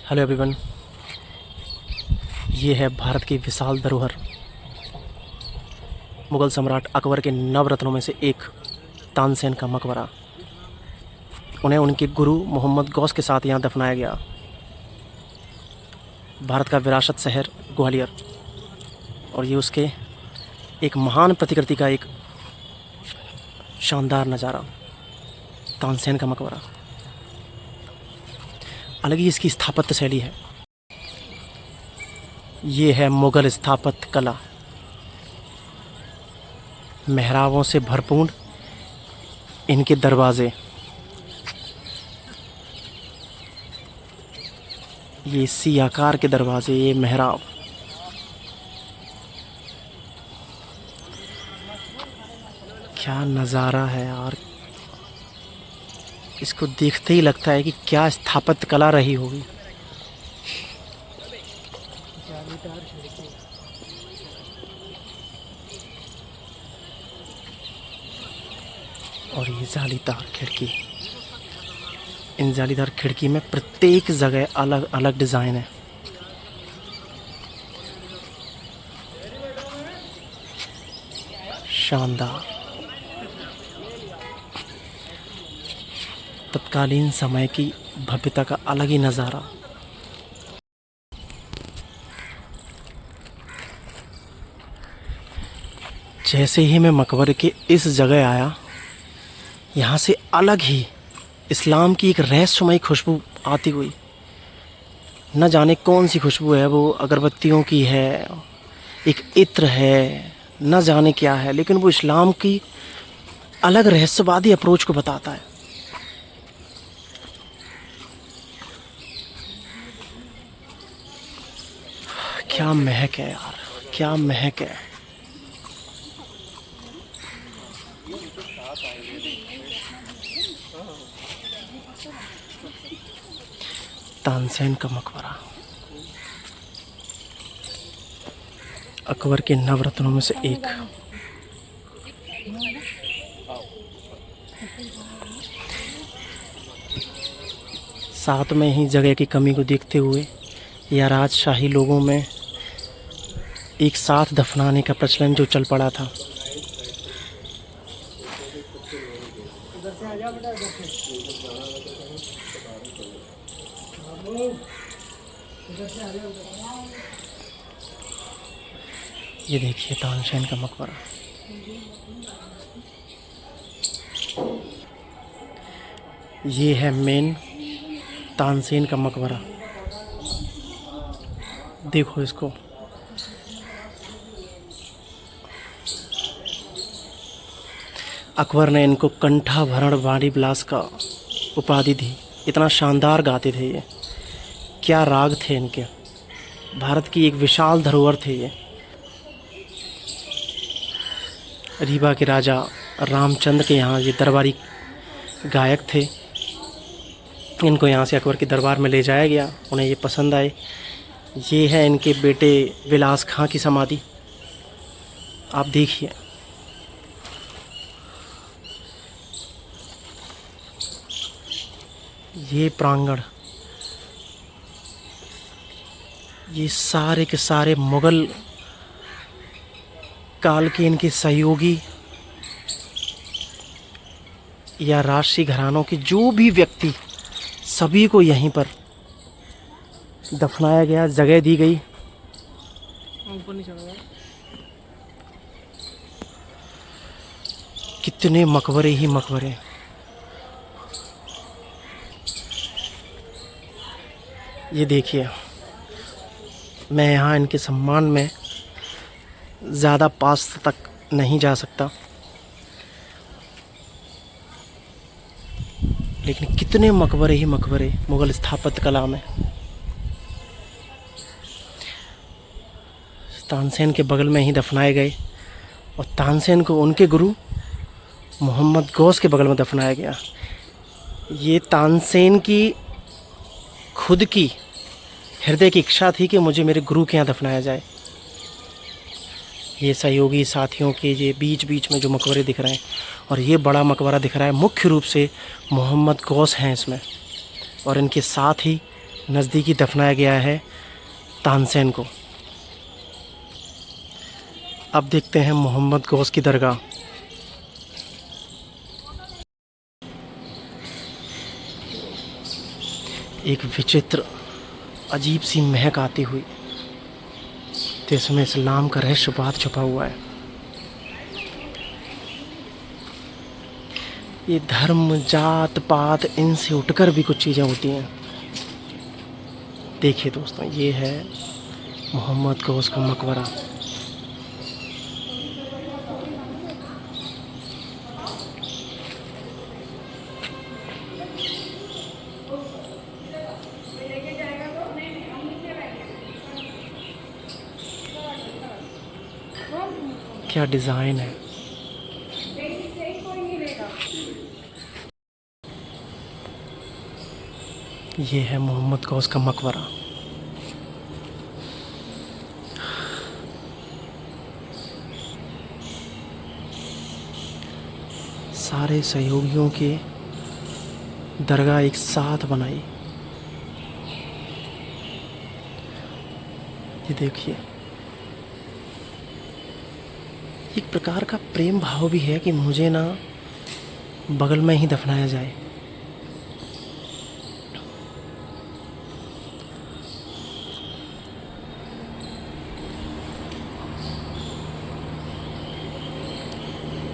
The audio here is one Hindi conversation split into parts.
हेलो एवरीवन, ये है भारत की विशाल धरोहर मुग़ल सम्राट अकबर के नवरत्नों में से एक तानसेन का मकबरा। उन्हें उनके गुरु मोहम्मद गौस के साथ यहाँ दफनाया गया। भारत का विरासत शहर ग्वालियर, और ये उसके एक महान प्रतिकृति का एक शानदार नज़ारा, तानसेन का मकबरा। अलग ही इसकी स्थापत्य शैली है। ये है मुग़ल स्थापत्य कला, मेहराबों से भरपूर इनके दरवाज़े, ये सी आकार के दरवाज़े, ये मेहराब। क्या नज़ारा है यार, इसको देखते ही लगता है कि क्या स्थापत्य कला रही होगी। और ये जालीदार खिड़की, इन जालीदार खिड़की में प्रत्येक जगह अलग अलग डिज़ाइन है। शानदार, तत्कालीन समय की भव्यता का अलग ही नज़ारा। जैसे ही मैं मकबरे के इस जगह आया, यहाँ से अलग ही इस्लाम की एक रहस्यमयी खुशबू आती हुई। न जाने कौन सी खुशबू है वो, अगरबत्तियों की है, एक इत्र है, न जाने क्या है, लेकिन वो इस्लाम की अलग रहस्यवादी अप्रोच को बताता है। क्या महक है यार, क्या महक है। तानसेन का मकबरा अकबर के नवरत्नों में से एक। साथ में ही जगह की कमी को देखते हुए या राजशाही लोगों में एक साथ दफनाने का प्रचलन जो चल पड़ा था, ये देखिए तानसेन का मकबरा। ये है मेन तानसेन का मकबरा। देखो इसको, अकबर ने इनको कंठाभरण वाणी विलास का उपाधि दी। इतना शानदार गाते थे ये, क्या राग थे इनके। भारत की एक विशाल धरोहर थे ये। रीवा के राजा रामचंद्र के यहाँ ये दरबारी गायक थे। इनको यहाँ से अकबर के दरबार में ले जाया गया, उन्हें ये पसंद आए। ये है इनके बेटे विलास खां की समाधि, आप देखिए। ये प्रांगण, ये सारे के सारे मुग़ल काल के इनके सहयोगी या राजसी घरानों के जो भी व्यक्ति, सभी को यहीं पर दफनाया गया, जगह दी गई। कितने मकबरे ही मकबरे। ये देखिए, मैं यहाँ इनके सम्मान में ज़्यादा पास तक नहीं जा सकता, लेकिन कितने मकबरे ही मकबरे मुग़ल स्थापत्य कला में। तानसेन के बगल में ही दफनाए गए, और तानसेन को उनके गुरु मोहम्मद गौस के बगल में दफनाया गया। ये तानसेन की खुद की हृदय की इच्छा थी कि मुझे मेरे गुरु के यहाँ दफनाया जाए। ये सहयोगी साथियों के ये बीच बीच में जो मकबरे दिख रहे हैं, और ये बड़ा मकबरा दिख रहा है, मुख्य रूप से मोहम्मद गौस हैं इसमें, और इनके साथ ही नज़दीक ही दफनाया गया है तानसेन को। अब देखते हैं मोहम्मद गौस की दरगाह। एक विचित्र अजीब सी महक आती हुई, तो इसमें इस्लाम का रहस्यवाद छुपा हुआ है। ये धर्म जात पात इनसे उठकर भी कुछ चीज़ें होती हैं। देखिए दोस्तों, ये है मोहम्मद गौस का मकबरा। क्या डिज़ाइन है। ये है मोहम्मद गौस का मकबरा। सारे सहयोगियों के दरगाह एक साथ बनाई। ये देखिए, एक प्रकार का प्रेम भाव भी है कि मुझे ना बगल में ही दफनाया जाए।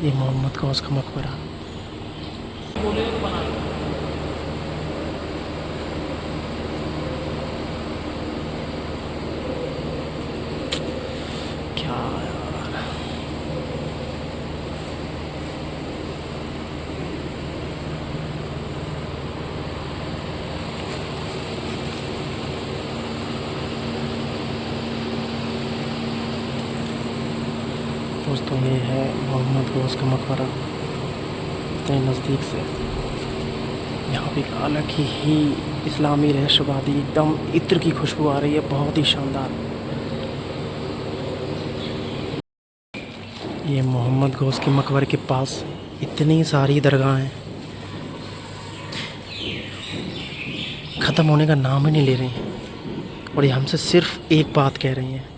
ये मोहम्मद गौस का मकबरा। क्या यार, दोस्तों ये है मोहम्मद गौस का मकबरा। इतने नज़दीक से यहाँ पे एक अलग ही इस्लामी रहस्यवादी एकदम इत्र की खुशबू आ रही है, बहुत ही शानदार। ये मोहम्मद गौस के मकबरे के पास इतनी सारी दरगाहें हैं, ख़त्म होने का नाम ही नहीं ले रही, और ये हमसे सिर्फ एक बात कह रही हैं,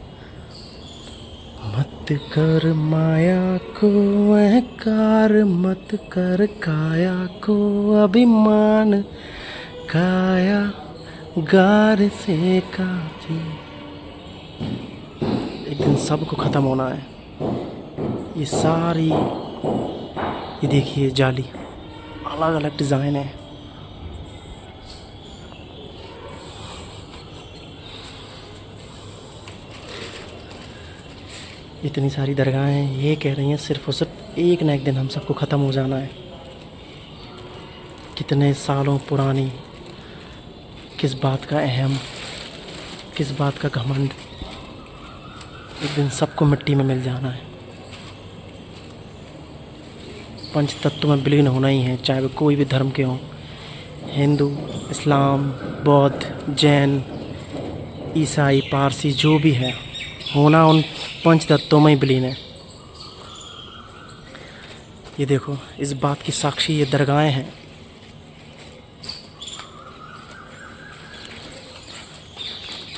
मत कर माया को अहंकार, मत कर काया को अभिमान, काया गार से काजी। एक दिन सबको ख़त्म होना है। ये सारी, ये देखिए जाली, अलग अलग डिज़ाइन है। इतनी सारी दरगाहें ये कह रही हैं सिर्फ और सिर्फ एक ना एक दिन हम सबको ख़त्म हो जाना है। कितने सालों पुरानी, किस बात का अहम, किस बात का घमंड, एक दिन सबको मिट्टी में मिल जाना है। पंच तत्व में विलीन होना ही है, चाहे वो कोई भी धर्म के हों, हिंदू, इस्लाम, बौद्ध, जैन, ईसाई, पारसी, जो भी है, होना उन पंच तत्वों में ही विलीन है। ये देखो, इस बात की साक्षी ये दरगाहें हैं।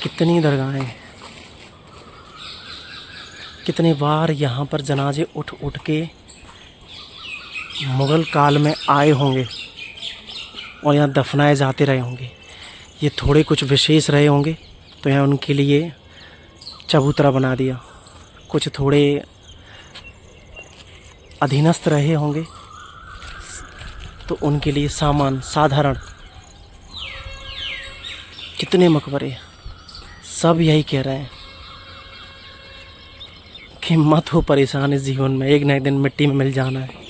कितनी दरगाहें हैं, कितनी बार यहाँ पर जनाजे उठ उठ के मुग़ल काल में आए होंगे और यहाँ दफनाए जाते रहे होंगे। ये थोड़े कुछ विशेष रहे होंगे तो यहाँ उनके लिए चबूतरा बना दिया, कुछ थोड़े अधीनस्थ रहे होंगे तो उनके लिए सामान साधारण। कितने मकबरे, सब यही कह रहे हैं कि मत हो परेशान इस जीवन में, एक ना एक दिन मिट्टी में मिल जाना है।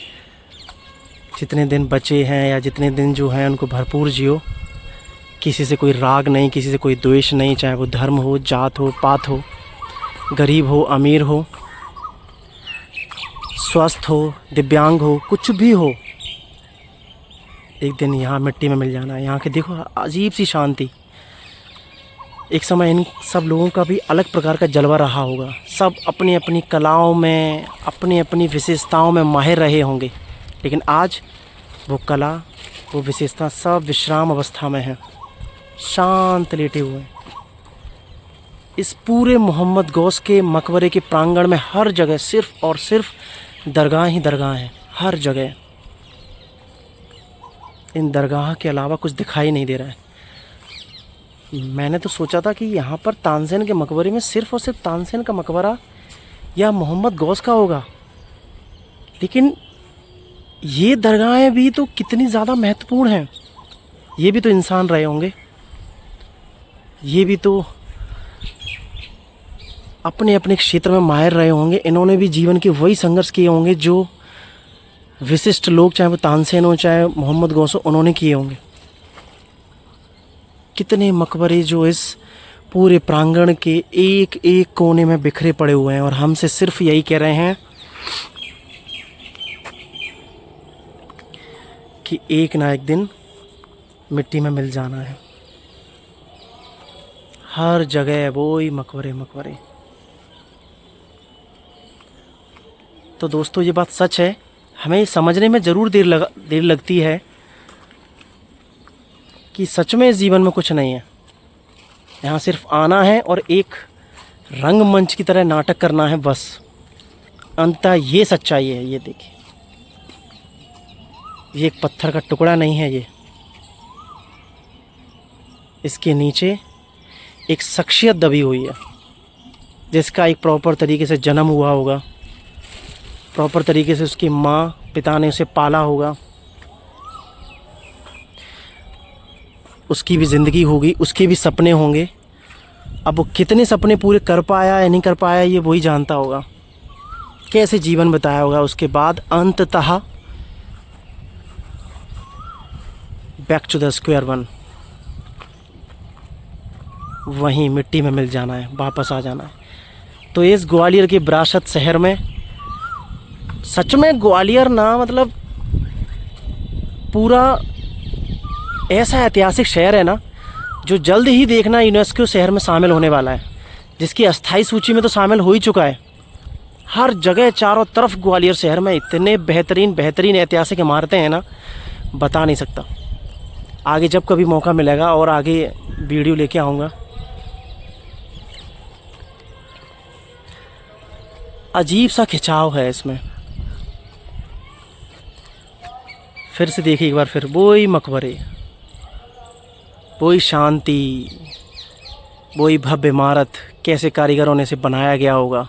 जितने दिन बचे हैं या जितने दिन जो हैं उनको भरपूर जियो। किसी से कोई राग नहीं, किसी से कोई द्वेष नहीं, चाहे वो धर्म हो, जात हो, पात हो, गरीब हो, अमीर हो, स्वस्थ हो, दिव्यांग हो, कुछ भी हो, एक दिन यहाँ मिट्टी में मिल जाना है। यहाँ के देखो अजीब सी शांति। एक समय इन सब लोगों का भी अलग प्रकार का जलवा रहा होगा, सब अपनी अपनी कलाओं में, अपनी अपनी विशेषताओं में माहिर रहे होंगे, लेकिन आज वो कला, वो विशेषता सब विश्राम अवस्था में है। शांत लेटे हुए हैं। इस पूरे मोहम्मद गौस के मकबरे के प्रांगण में हर जगह सिर्फ और सिर्फ दरगाह ही दरगाह हैं, हर जगह। इन दरगाह के अलावा कुछ दिखाई नहीं दे रहा है। मैंने तो सोचा था कि यहाँ पर तानसेन के मकबरे में सिर्फ और सिर्फ तानसेन का मकबरा या मोहम्मद गौस का होगा, लेकिन ये दरगाहें भी तो कितनी ज़्यादा महत्वपूर्ण हैं। ये भी तो इंसान रहे होंगे, ये भी तो अपने अपने क्षेत्र में माहिर रहे होंगे। इन्होंने भी जीवन के वही संघर्ष किए होंगे जो विशिष्ट लोग, चाहे वो तानसेन हो चाहे मोहम्मद गौस हो, उन्होंने किए होंगे। कितने मकबरे जो इस पूरे प्रांगण के एक एक कोने में बिखरे पड़े हुए हैं, और हमसे सिर्फ यही कह रहे हैं कि एक ना एक दिन मिट्टी में मिल जाना है। हर जगह वो ही मकबरे मकबरे। तो दोस्तों ये बात सच है, हमें समझने में ज़रूर देर लगती है कि सच में इस जीवन में कुछ नहीं है। यहाँ सिर्फ आना है और एक रंगमंच की तरह नाटक करना है बस। अंततः ये सच्चाई है। ये देखिए, ये एक पत्थर का टुकड़ा नहीं है, ये इसके नीचे एक शख्सियत दबी हुई है, जिसका एक प्रॉपर तरीके से जन्म हुआ होगा, प्रॉपर तरीके से उसकी माँ पिता ने उसे पाला होगा, उसकी भी ज़िंदगी होगी, उसके भी सपने होंगे। अब वो कितने सपने पूरे कर पाया या नहीं कर पाया ये वही जानता होगा, कैसे जीवन बताया होगा। उसके बाद अंततः back to the square one, वहीं मिट्टी में मिल जाना है, वापस आ जाना है। तो इस ग्वालियर के विरासत शहर में सच में ग्वालियर ना मतलब पूरा ऐसा ऐतिहासिक शहर है ना, जो जल्द ही देखना यूनेस्को शहर में शामिल होने वाला है, जिसकी अस्थाई सूची में तो शामिल हो ही चुका है। हर जगह चारों तरफ ग्वालियर शहर में इतने बेहतरीन बेहतरीन ऐतिहासिक इमारतें हैं ना, बता नहीं सकता। आगे जब कभी मौका मिलेगा और आगे वीडियो लेके आऊँगा। अजीब सा खिंचाव है इसमें। फिर से देखिए एक बार फिर, वही मकबरे, वही शांति, वही भव्य इमारत, कैसे कारीगरों ने इसे बनाया गया होगा।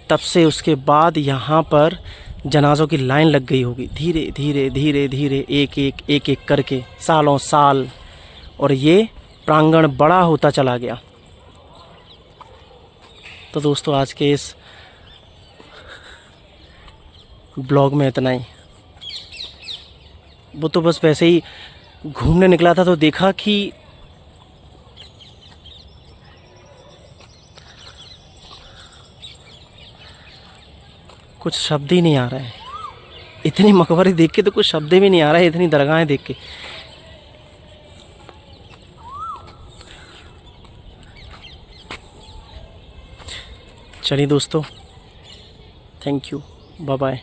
तब से उसके बाद यहाँ पर जनाज़ों की लाइन लग गई होगी, धीरे धीरे धीरे धीरे एक एक करके, सालों साल, और ये प्रांगण बड़ा होता चला गया। तो दोस्तों आज के इस ब्लॉग में इतना ही। वो तो बस वैसे ही घूमने निकला था तो देखा कि कुछ शब्द ही नहीं आ रहा है। इतनी मकबरे देख के तो कुछ शब्द भी नहीं आ रहा है, इतनी दरगाहें देख के। चलिए दोस्तों, थैंक यू, बाय बाय।